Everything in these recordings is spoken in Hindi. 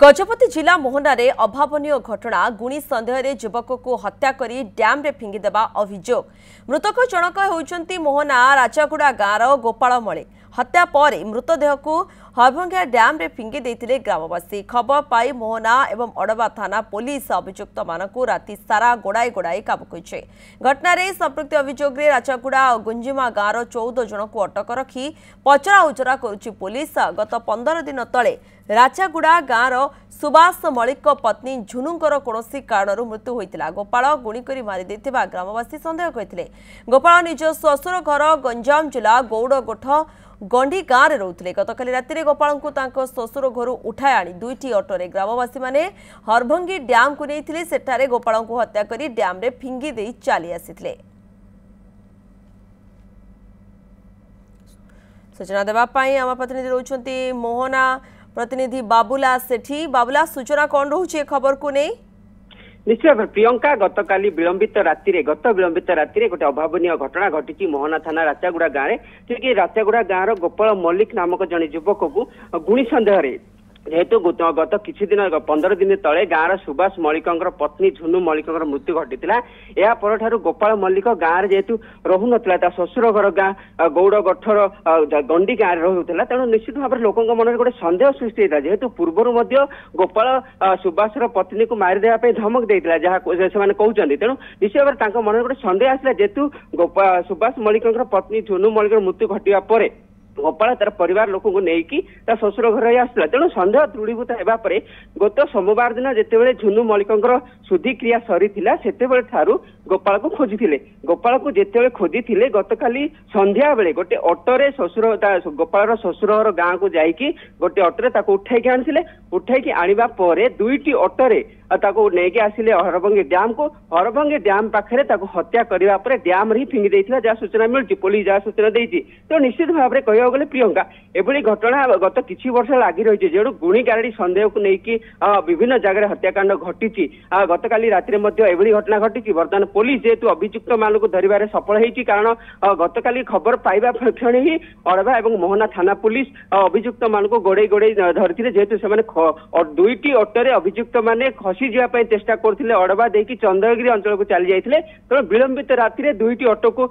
गजपति जिला मोहनारे अभावनीय घटना गुणी सन्देह युवक को हत्या करी डैम रे फिंगिदेवा अभियोग। मृतक जनक होउचंती मोहना राजागुड़ा गाँव गोपाल मले। हत्या पर मृतदेह को हरभंगिया डैम रे फिंगी देथिले ग्रामवासी। खबर पाई मोहना एवं अड़बा थाना पुलिस अभियुक्त मानकु राति सारा गोड़ाई गोड़ाई काबू करिछे। घटनारे संपृक्त अभियोग रे राजागुड़ा और गुंजिमा गाँव 14 जन को अटक रखी पचरा उचरा करुछि पुलिस। गत 15 दिन तले राजागुड़ा गाँव सुभाष मलिक पत्नी झुनुंकर कौनसी कारण मृत्यु होता गोपाल गुणी कर मारी देथिबा ग्रामवासी सन्देह करते। गोपाल निज श्वशुर घर गंजाम जिला गौड़गोठ गंडी गाँव में रोते। गतकाली राति गोपाल को श्वशुर घर उठाई आनी दुईटी अटोरे ग्रामवासी माने हरभंगी डैम को नहीं सेठारे गोपाल को हत्या कर डैम रे फिंगी दे चली आसी। सूचना देवाई आम प्रतिनिधि रोचंती मोहना प्रतिनिधि बाबुला सेठी। बाबुला सूचना कौन रोचे खबर को नहीं? निश्चय भाव प्रियंका गतकाली विलंबित राति गोटे अभावनीय घटना घटी मोहना थाना राचागुड़ा गाँव में कि राचागुड़ा गाँव गोपाल मल्लिक नामक जड़े युवक को गुणी सन्देह जेहेतु गत किछि दिन 15 दिन तले गाँव सुभाष मलिक पत्नी झुनु मल्लिक मृत्यु घटी या गोपाल मल्लिक गाँव में जेहेतु रहु ना श्वशुर घर गाँ गौड़गोठर गंडी गाँव में रोला तेणु निश्चित भाव में लोकों मन में गोटे सन्देह सृष्टि होता जेहेतु पूर्वर गोपाल सुभाष पत्नी को मारिदेवाई धमक देता जहाँ कहते तेणु निश्चित भाव में मन में गोटे सन्देह आसला जेहेतु सुभाष मल्लिक पत्नी झुनु मल्लिक मृत्यु घटवा पर गोपाल तार परिवार लोक को लेकिन श्वशुर घर आसला तेणु सन्देह दृढ़ीभूत होगापर गत सोमवार दिन जिते झुनु मल्लिक शुद्धि क्रिया सरी से गोपाल को खोजी गोपाल को जिते खोजी गतकाली संध्या बेले गोटे अटोरे श्वशुर गोपाल श्वशुर घर गाँव को जाकि गोटे अटोरे उठाई आनी उठाई आने दुईटी अटोरे नहीं आसिले हरभंगी डैम को हरभंगी डैम पाखे हत्या करने डैम ही फिंगी देता जहाँ सूचना मिलूँ पुलिस जहाँ सूचना देती तो निश्चित भाव में कह गले प्रियंका एभली घटना गत किछि वर्ष लगी रही जेणु गुणी गारडी सन्देह को लेकिन विभिन्न जगह हत्याकांड घटी गतकाली राति एभली घटना घटी बर्तमान पुलिस जेहेतु अभियुक्त मानक धरवे सफल होती कारण गतकाली खबर पाइबा क्षण ही अड़बा और मोहना थाना पुलिस अभियुक्त मानक गोड़े गोड़े धरते जेहेतु से दुईटी अटोरे अभियुक्त माने खसी जावाई चेष्टा करते अड़बा देकी चंद्रगिरी अंचल को चली जाते तेणु विलंबित राति दुईटी अटो को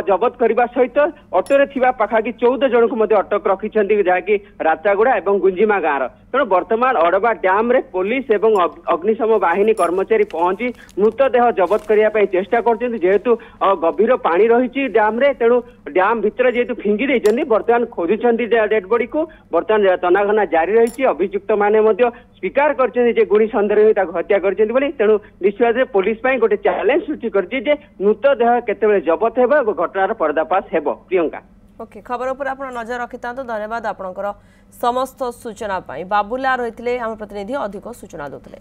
जबत करने सहित अटोरे पाखापाखि 14 जन को अटक रखी जहाँकि राचागुड़ा और गुंजिमा गाँव तेणु बर्तमान अड़बा डैम रे पुलिस और अग्निशम बाहिनी कर्मचारी पहुंची मृतदेह जबत करने चेष्टा कर जेहेतु गभीर पानी रही डैम रे तेणु डैम भितर जेहेतु फिंगी देते बर्तमान खोजुंट डेड बॉडी को बर्तमान तनाघना जारी रही अभियुक्त माने स्वीकार कर गुणी सन्देह हत्या कर तेणु निश्चित पुलिस गोटे चैलेंज सृष्टि कर मृतदेह केते जबत हो घटनार पर्दाफाश हो। प्रियंका ओके खबर पर आप नजर रखि था धन्यवाद आपणकर समस्त सूचना बाबुला रही आम प्रतिनिधि अधिक सूचना देते।